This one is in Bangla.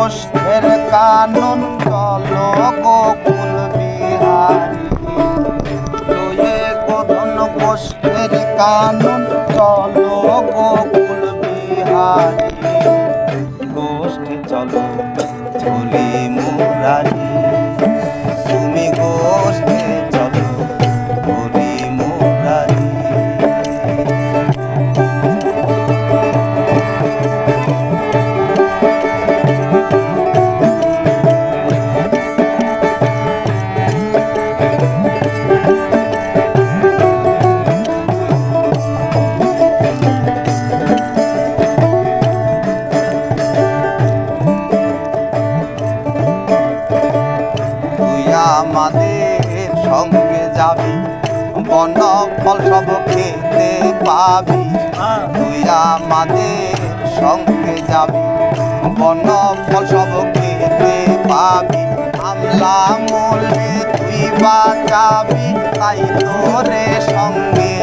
গোষ্ঠের কানুন চলো গোকুল বিহারী লয়ে গোধন গোষ্ঠের কানুন চলো গোকুল বিহারী গোষ্ঠে চলো চলি মুরারি তুমি গোষ্ঠে চলো চলি মুরারি আমাদের সঙ্গে যাবি বন ফল সব খেতে পাবি তুই আমাদের সঙ্গে যাবি বন ফল সব খেতে পাবি আমলা মরলে তুই বাঁচাবি তাই তোরে সঙ্গে